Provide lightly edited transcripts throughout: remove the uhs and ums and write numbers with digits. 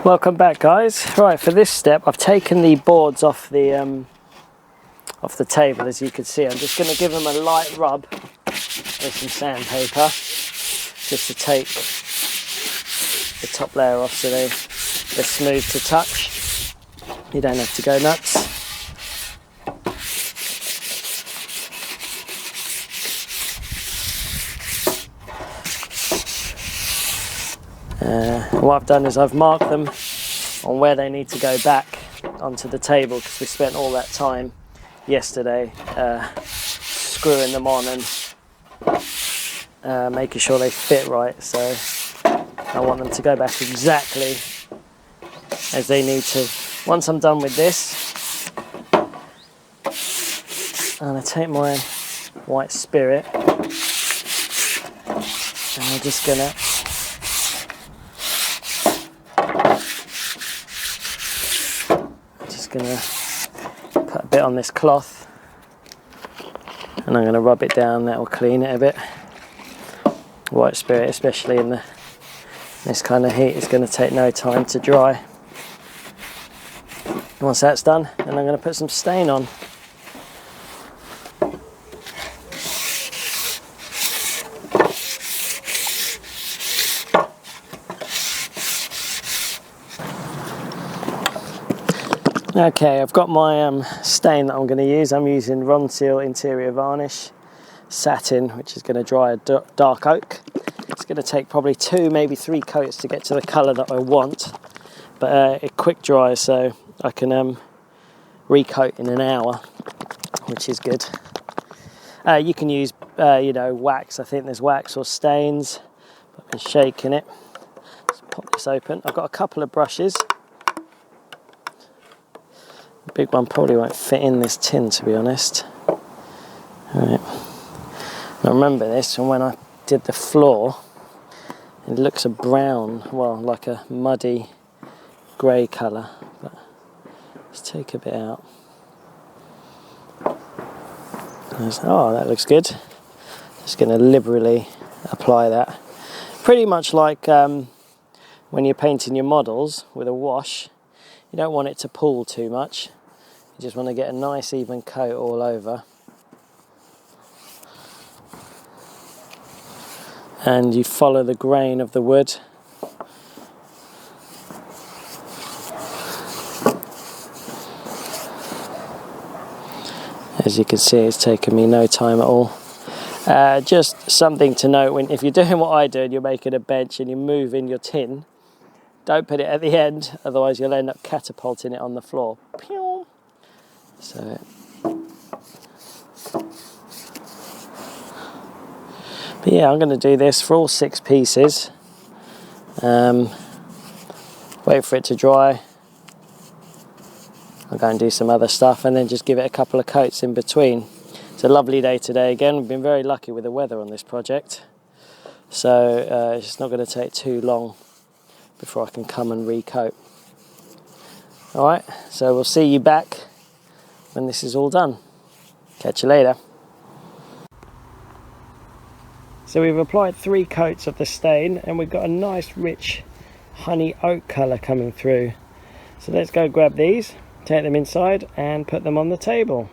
Welcome back, guys. Right, for this step I've taken the boards off the table. As you can see, I'm just going to give them a light rub with some sandpaper just to take the top layer off so they're smooth to touch. You don't have to go nuts. What I've done is I've marked them on where they need to go back onto the table, because we spent all that time yesterday screwing them on and making sure they fit right. So I want them to go back exactly as they need to. Once I'm done with this, I'm going to take my white spirit and I'm just going to put a bit on this cloth and I'm going to rub it down. That will clean it a bit. White spirit, especially in this kind of heat, is going to take no time to dry. Once that's done, then I'm going to put some stain on. Okay, I've got my stain that I'm going to use. I'm using Ronseal interior varnish satin, which is going to dry a dark oak. It's going to take probably 2, maybe 3 coats to get to the colour that I want, but it quick dries, so I can recoat in an hour, which is good. You can use wax. I think there's wax or stains. I've been shaking it. Let's pop this open. I've got a couple of brushes. The big one probably won't fit in this tin, to be honest. Right. I remember this from when I did the floor. It looks a brown, well, like a muddy grey colour, but let's take a bit out. Oh, that looks good. Just going to liberally apply that. Pretty much like when you're painting your models with a wash, you don't want it to pool too much. You just want to get a nice even coat all over. And you follow the grain of the wood. As you can see, it's taken me no time at all. Just something to note, if you're doing what I do and you're making a bench and you're moving your tin, don't put it at the end, otherwise you'll end up catapulting it on the floor. Pew! So, but yeah, I'm going to do this for all 6 pieces. Wait for it to dry. I'll go and do some other stuff and then just give it a couple of coats in between. It's a lovely day today again. We've been very lucky with the weather on this project. So it's not going to take too long before I can come and recoat. Alright, so we'll see you back when this is all done. Catch you later. So we've applied 3 coats of the stain and we've got a nice rich honey oak colour coming through. So let's go grab these, take them inside and put them on the table.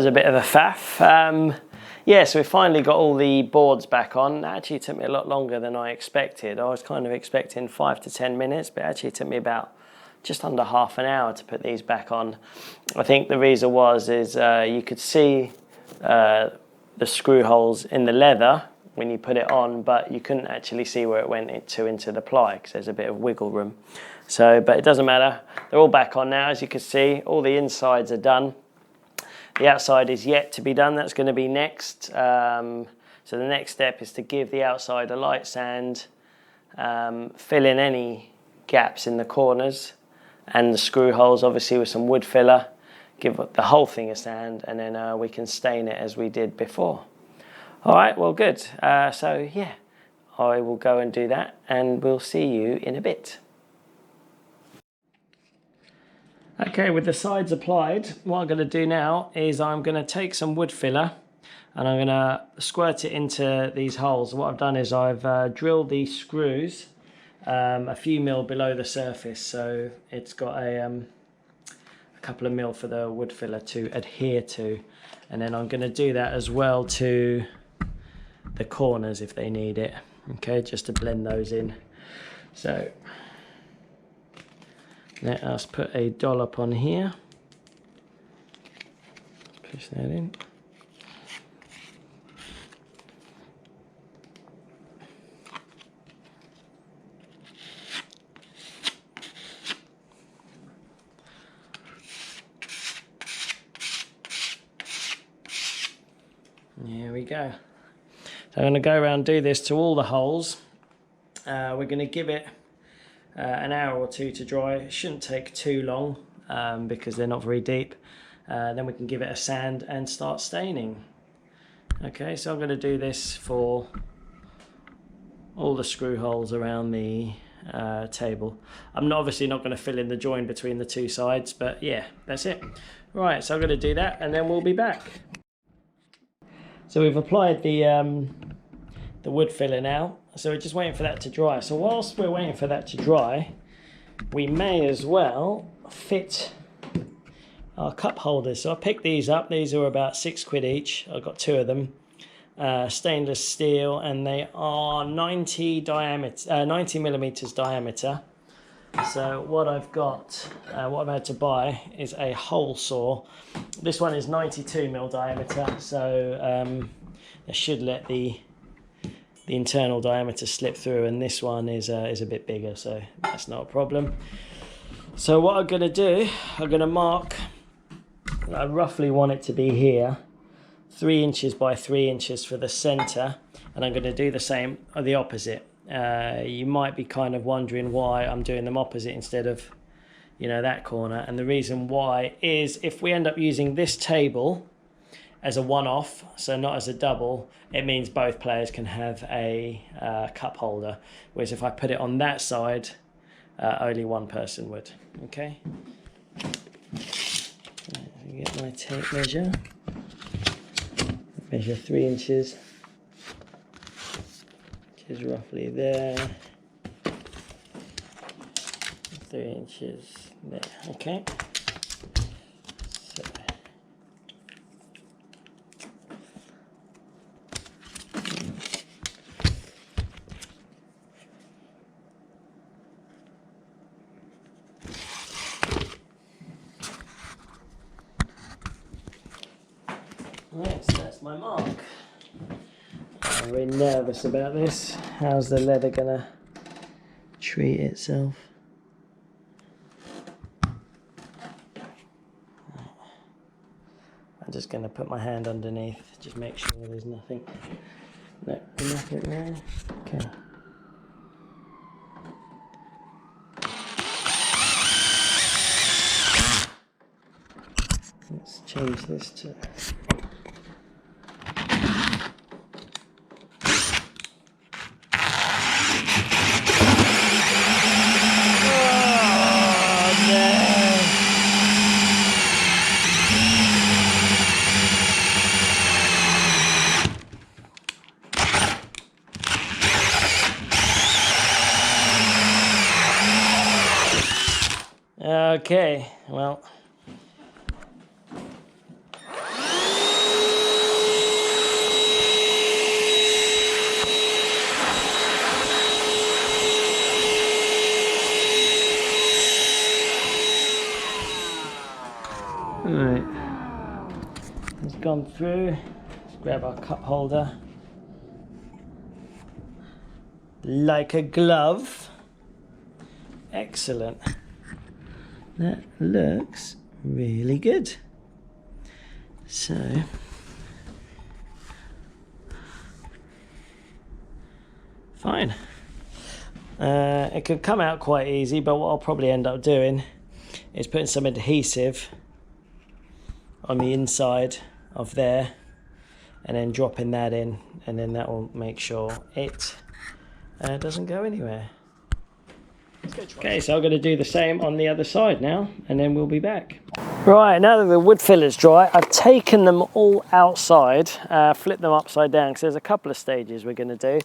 was a bit of a faff. Yeah, so we finally got all the boards back on. That actually took me a lot longer than I expected. I was kind of expecting 5 to 10 minutes, but actually it took me about just under half an hour to put these back on. I think the reason is you could see the screw holes in the leather when you put it on, but you couldn't actually see where it went into the ply because there's a bit of wiggle room. So, but it doesn't matter. They're all back on now, as you can see. All the insides are done. The outside is yet to be done. That's going to be next. So the next step is to give the outside a light sand, fill in any gaps in the corners and the screw holes, obviously with some wood filler, give the whole thing a sand, and then we can stain it as we did before. All right, well, good. So yeah, I will go and do that, and we'll see you in a bit. Okay, with the sides applied, what I'm going to do now is I'm going to take some wood filler and I'm going to squirt it into these holes. What I've done is I've drilled these screws a few mil below the surface, so it's got a couple of mil for the wood filler to adhere to, and then I'm going to do that as well to the corners if they need it, okay, just to blend those in. So let us put a dollop on here, push that in. There we go. So I'm going to go around and do this to all the holes. We're going to give it an hour or two to dry. It shouldn't take too long because they're not very deep. Then we can give it a sand and start staining. Okay, so I'm going to do this for all the screw holes around the table. I'm obviously not going to fill in the join between the two sides, but yeah, that's it. Right, so I'm going to do that and then we'll be back. So we've applied the wood filler now, so we're just waiting for that to dry. So whilst we're waiting for that to dry, we may as well fit our cup holders. So I picked these up. These are about £6 each. I've got 2 of them. Stainless steel, and they are 90 millimeters diameter. So what I've got, what I've had to buy is a hole saw. This one is 92 mil diameter, so I should let the internal diameter slip through, and this one is a bit bigger, so that's not a problem. So what I'm going to do, I'm going to mark, I roughly want it to be here, 3 inches by 3 inches for the center, and I'm going to do the same or the opposite. You might be kind of wondering why I'm doing them opposite instead of, you know, that corner, and the reason why is if we end up using this table as a one-off, so not as a double, it means both players can have a cup holder, whereas if I put it on that side, only one person would. Okay, let me get my tape measure. Measure 3 inches, which is roughly there. 3 inches there. Okay. So right, so that's my mark. I'm very nervous about this. How's the leather gonna treat itself? I'm just gonna put my hand underneath, just make sure there's nothing. No, nothing there. Okay. Let's change this to. Okay, well, has gone through. Let's grab our cup holder. Like a glove. Excellent. That looks really good. So fine. It could come out quite easy, but what I'll probably end up doing is putting some adhesive on the inside of there and then dropping that in, and then that will make sure it doesn't go anywhere. Okay, so I'm going to do the same on the other side now, and then we'll be back. Right, now that the wood filler's dry, I've taken them all outside, flipped them upside down, because there's a couple of stages we're going to do.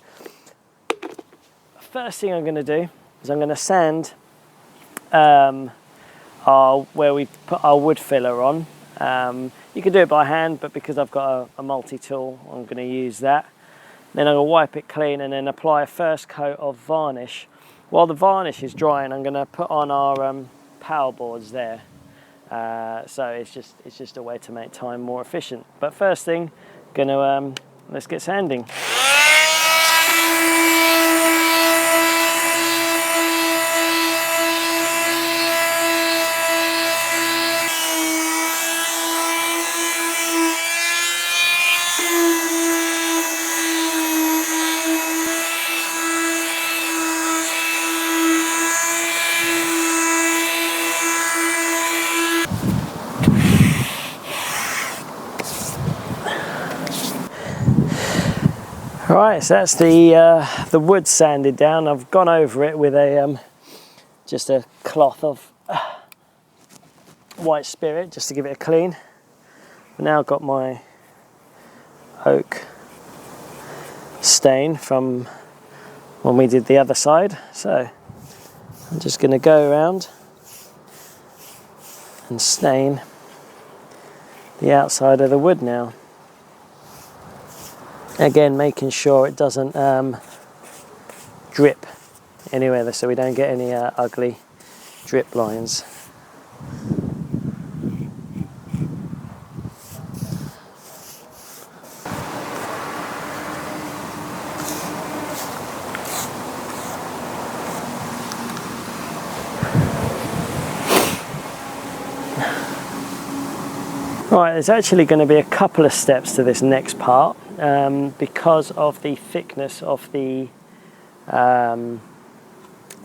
First thing I'm going to do is I'm going to sand where we put our wood filler on. You can do it by hand, but because I've got a multi-tool, I'm going to use that. Then I'm going to wipe it clean and then apply a first coat of varnish. While the varnish is drying, I'm going to put on our power boards there. So it's just a way to make time more efficient. But first thing, let's get sanding. Right, so that's the wood sanded down. I've gone over it with just a cloth of white spirit just to give it a clean. I've now got my oak stain from when we did the other side, so I'm just going to go around and stain the outside of the wood now. Again, making sure it doesn't drip anywhere, so we don't get any ugly drip lines. Right, there's actually going to be a couple of steps to this next part. Because of the thickness of the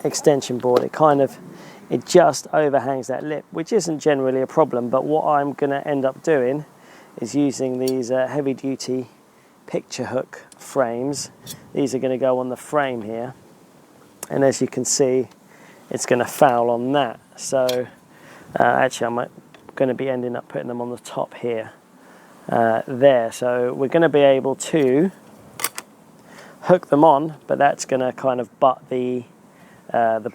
extension board, it just overhangs that lip, which isn't generally a problem, but what I'm going to end up doing is using these heavy duty picture hook frames. These are going to go on the frame here, and as you can see, it's going to foul on that. So actually I'm going to be ending up putting them on the top here. There, so we're going to be able to hook them on, but that's going to kind of butt the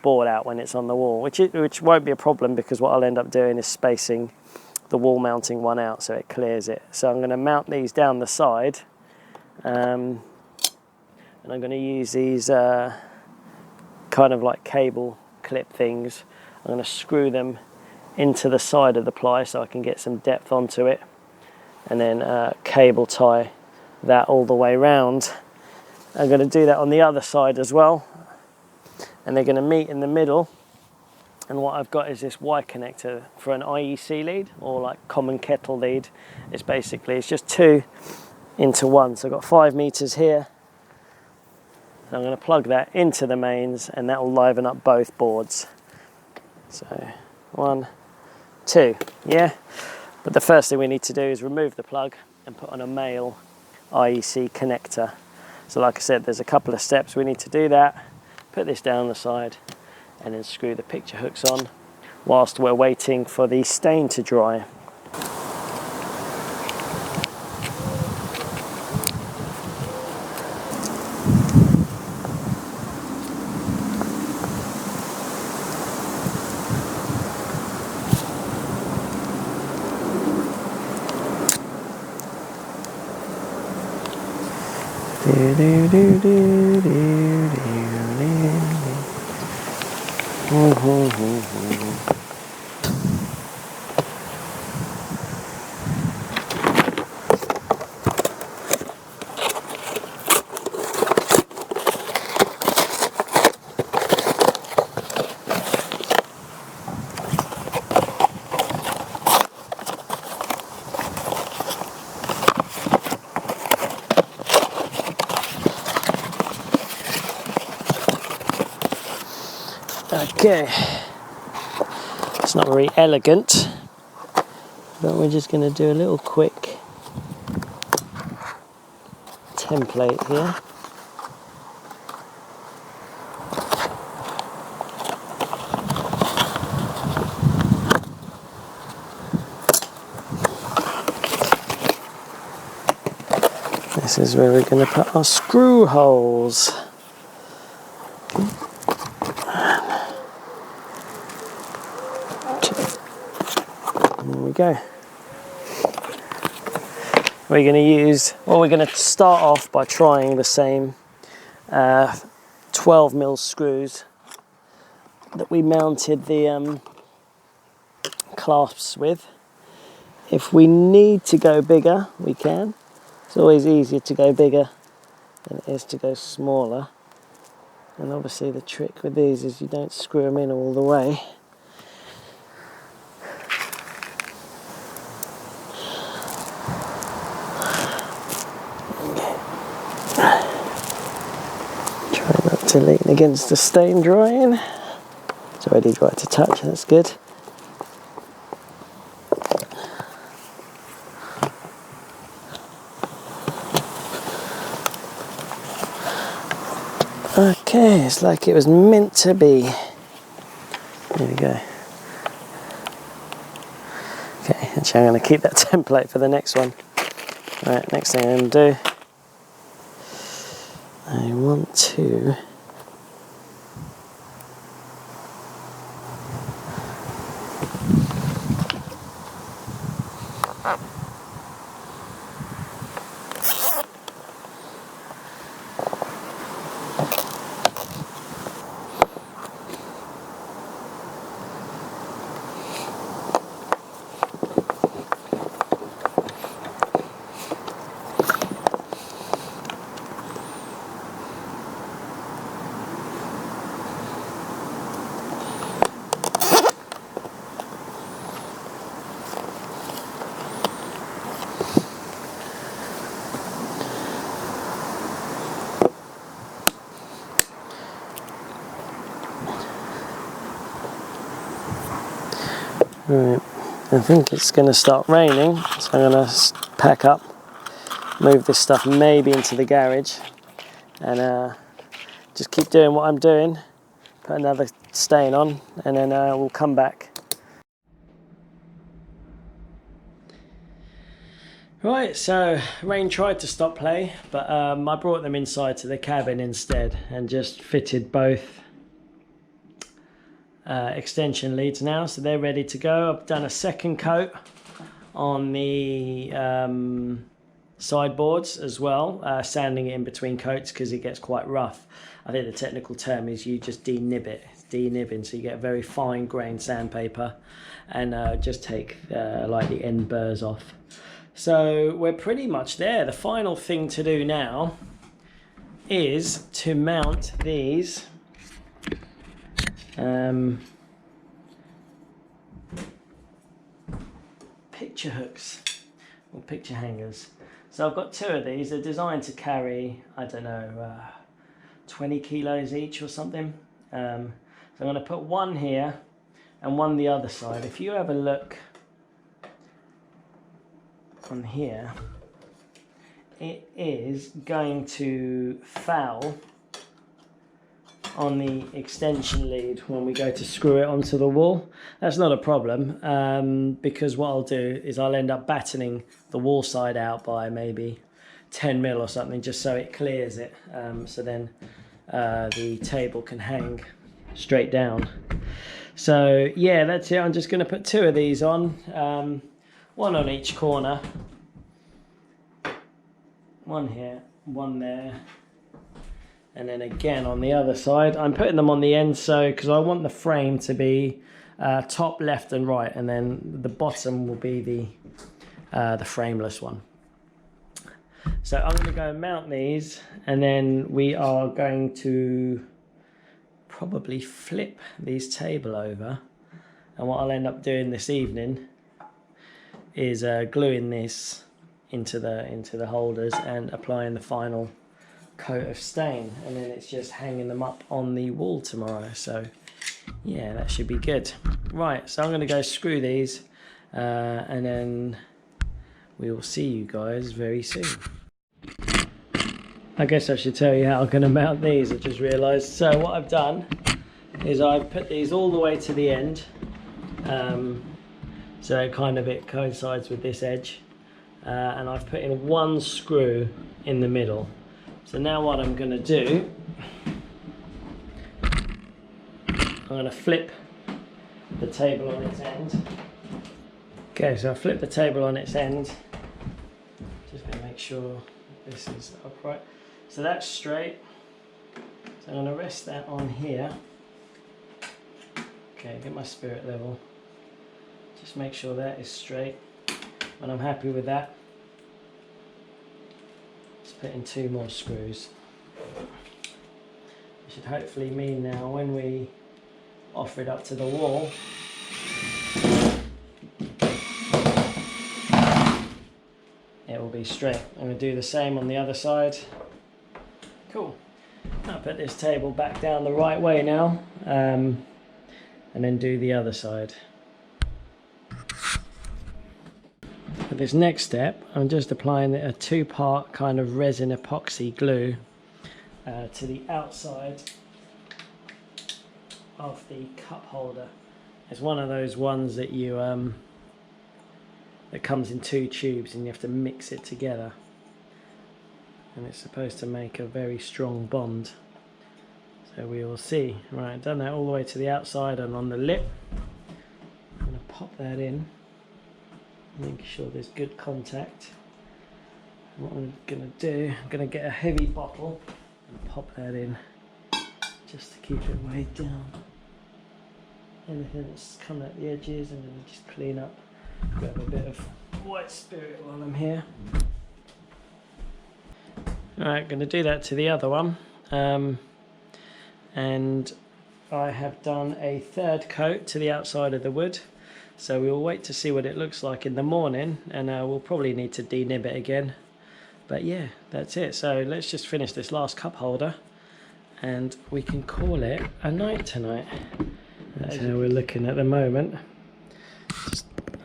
board out when it's on the wall, which won't be a problem, because what I'll end up doing is spacing the wall mounting one out so it clears it. So I'm going to mount these down the side, and I'm going to use these kind of like cable clip things. I'm going to screw them into the side of the ply so I can get some depth onto it, and then cable tie that all the way round. I'm going to do that on the other side as well, and they're going to meet in the middle. And what I've got is this Y connector for an IEC lead, or like common kettle lead. It's just 2 into 1, so I've got 5 meters here, and I'm going to plug that into the mains, and that will liven up both boards. So 1, 2, yeah. But the first thing we need to do is remove the plug and put on a male IEC connector. So like I said, there's a couple of steps we need to do that. Put this down the side and then screw the picture hooks on whilst we're waiting for the stain to dry. Okay, it's not very elegant, but we're just going to do a little quick template here. This is where we're going to put our screw holes. There we go. We're going to use, well, we're going to start off by trying the same 12mm screws that we mounted the clasps with. If we need to go bigger, we can. It's always easier to go bigger than it is to go smaller. And obviously the trick with these is you don't screw them in all the way. Try not to lean against the stain drying. It's already dry to touch, that's good. Okay, it's like it was meant to be. There we go. Okay, actually I'm going to keep that template for the next one. Right, next thing I'm going to do, I want to Right, I think it's going to start raining, so I'm going to pack up, move this stuff maybe into the garage, and just keep doing what I'm doing, put another stain on, and then we'll come back. Right, so rain tried to stop play, but I brought them inside to the cabin instead and just fitted both extension leads now, so they're ready to go. I've done a second coat on the sideboards as well, sanding it in between coats because it gets quite rough. I think the technical term is you just denib it. It's denibbing, so you get a very fine grained sandpaper and just take like the end burrs off. So we're pretty much there. The final thing to do now is to mount these picture hooks or picture hangers. So I've got two of these. They're designed to carry, I don't know, 20 kilos each or something. So I'm going to put one here and one the other side. If you have a look on here, it is going to foul on the extension lead when we go to screw it onto the wall. That's not a problem, because what I'll do is I'll end up battening the wall side out by maybe 10mm or something, just so it clears it, so then the table can hang straight down. So yeah, that's it. I'm just going to put two of these on, one on each corner, one here, one there, and then again on the other side. I'm putting them on the end so because I want the frame to be top, left and right, and then the bottom will be the frameless one. So I'm going to go and mount these, and then we are going to probably flip these table over, and what I'll end up doing this evening is gluing this into the holders and applying the final coat of stain, and then it's just hanging them up on the wall tomorrow. So Yeah, that should be good. Right, so I'm going to go screw these and then we will see you guys very soon. I guess I should tell you how I'm going to mount these. I just realised. So what I've done is I've put these all the way to the end, so it coincides with this edge, and I've put in one screw in the middle. So now what I'm going to do, I'm going to flip the table on its end. Okay, so I flip the table on its end. Just going to make sure this is upright. So that's straight. So I'm going to rest that on here. Okay, get my spirit level. Just make sure that is straight. When I'm happy with that, just put in 2 more screws. It should hopefully mean now when we offer it up to the wall, it will be straight. I'm going to do the same on the other side. Cool. I'll put this table back down the right way now, and then do the other side. For this next step, I'm just applying a 2-part kind of resin epoxy glue to the outside of the cup holder. It's one of those ones that you that comes in 2 tubes and you have to mix it together, and it's supposed to make a very strong bond. So we will see. Right, I've done that all the way to the outside and on the lip. I'm going to pop that in, make sure there's good contact. And what I'm going to do, I'm going to get a heavy bottle and pop that in just to keep it weighed down. Anything that's come at the edges, and then just clean up. Grab a bit of white spirit while I'm here. Alright, going to do that to the other one. And I have done a 3rd coat to the outside of the wood. So we'll wait to see what it looks like in the morning, and we'll probably need to denib it again. But yeah, that's it. So let's just finish this last cup holder and we can call it a night tonight. That's how we're looking at the moment.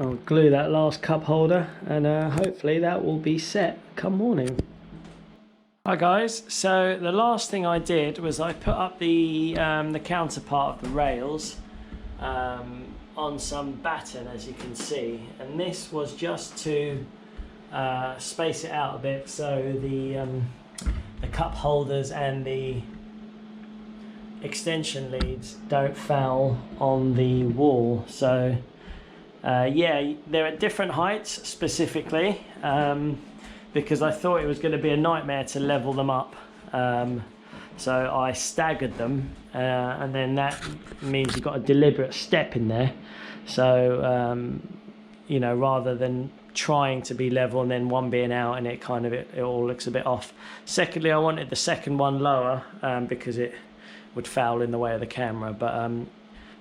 I'll glue that last cup holder and hopefully that will be set come morning. Hi guys, so the last thing I did was I put up the counterpart of the rails on some batten, as you can see, and this was just to space it out a bit so the cup holders and the extension leads don't foul on the wall. So yeah, they're at different heights specifically, because I thought it was going to be a nightmare to level them up. So I staggered them, and then that means you've got a deliberate step in there. So you know, rather than trying to be level and then one being out and it all looks a bit off. Secondly, I wanted the second one lower because it would foul in the way of the camera, but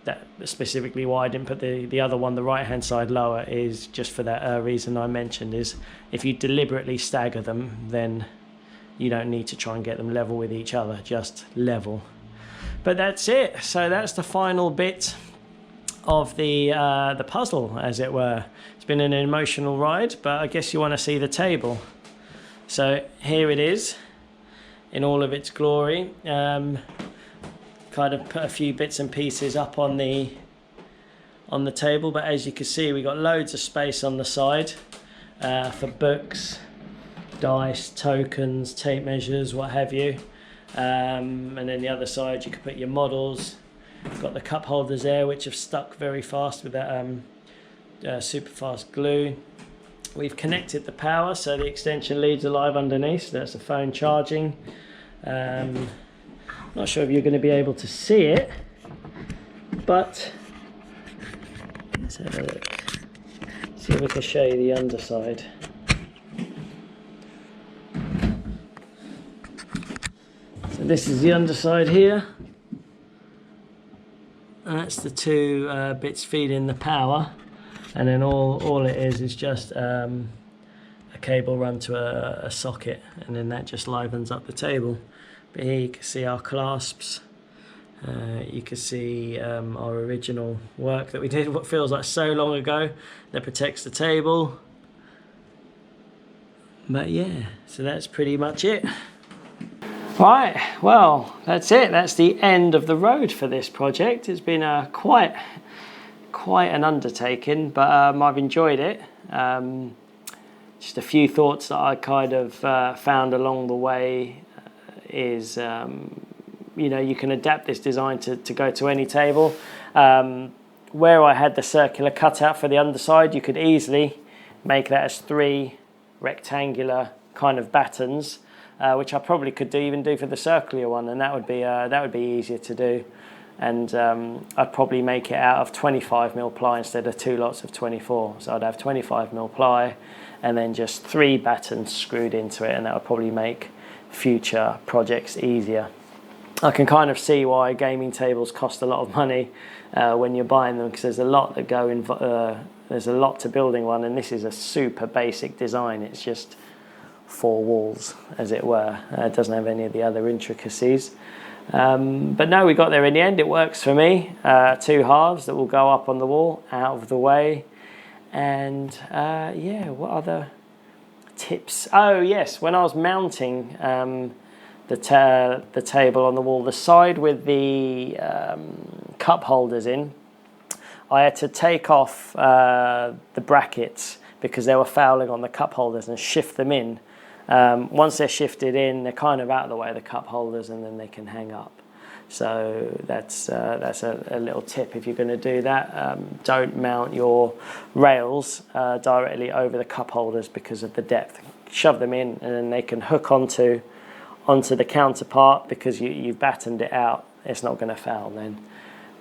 that specifically why I didn't put the other one, the right hand side, lower, is just for that reason I mentioned, is if you deliberately stagger them, then you don't need to try and get them level with each other, just level. But that's it. So that's the final bit of the puzzle, as it were. It's been an emotional ride, but I guess you want to see the table. So here it is in all of its glory. Kind of put a few bits and pieces up on the table, but as you can see, we got loads of space on the side for books, dice, tokens, tape measures, what have you. And then the other side, you can put your models. Got the cup holders there, which have stuck very fast with that super fast glue. We've connected the power, so the extension leads are live underneath, so that's the phone charging. Not sure if you're going to be able to see it, but let's have a look. See if we can show you the underside. So this is the underside here. And that's the 2 bits feeding the power, and then all it is just a cable run to a socket, and then that just livens up the table. But here you can see our clasps You can see our original work that we did, what feels like so long ago, that protects the table. But yeah, so that's pretty much it. Right, well, that's it. That's the end of the road for this project. It's been quite an undertaking, but I've enjoyed it. Just a few thoughts that I kind of found along the way is, you know, you can adapt this design to go to any table. Where I had the circular cutout for the underside, you could easily make that as 3 rectangular kind of battens, which I probably could even do for the circular one, and that would be easier to do. And I'd probably make it out of 25mm ply instead of 2 lots of 24. So I'd have 25mm ply and then just 3 battens screwed into it, and that would probably make future projects easier. I can kind of see why gaming tables cost a lot of money when you're buying them, because there's a lot that go in. There's a lot to building one, and this is a super basic design. It's just 4 walls, as it were. It doesn't have any of the other intricacies. But no, we got there in the end. It works for me. 2 halves that will go up on the wall, out of the way. And yeah, what other tips? Oh yes, when I was mounting the table on the wall, the side with the cup holders in, I had to take off the brackets because they were fouling on the cup holders and shift them in. Once they're shifted in, they're kind of out of the way of the cup holders, and then they can hang up. So that's a little tip if you're going to do that. Don't mount your rails directly over the cup holders because of the depth. Shove them in, and then they can hook onto the counterpart because you've battened it out. It's not going to foul then.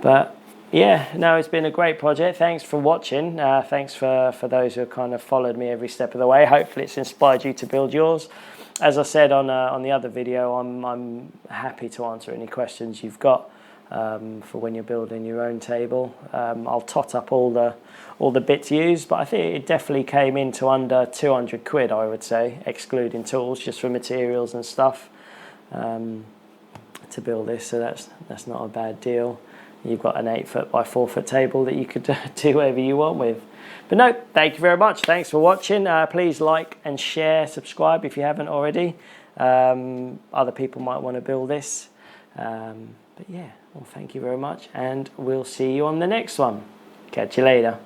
But yeah, no, it's been a great project. Thanks for watching. Thanks for those who have kind of followed me every step of the way. Hopefully it's inspired you to build yours. As I said on the other video, I'm happy to answer any questions you've got for when you're building your own table. I'll tot up all the bits used, but I think it definitely came into under 200 quid, I would say, excluding tools, just for materials and stuff to build this. So that's not a bad deal. You've got an 8 by 4 table that you could do whatever you want with. But no, thank you very much. Thanks for watching. Please like and share, subscribe if you haven't already. Other people might want to build this. But yeah, well, thank you very much, and we'll see you on the next one. Catch you later.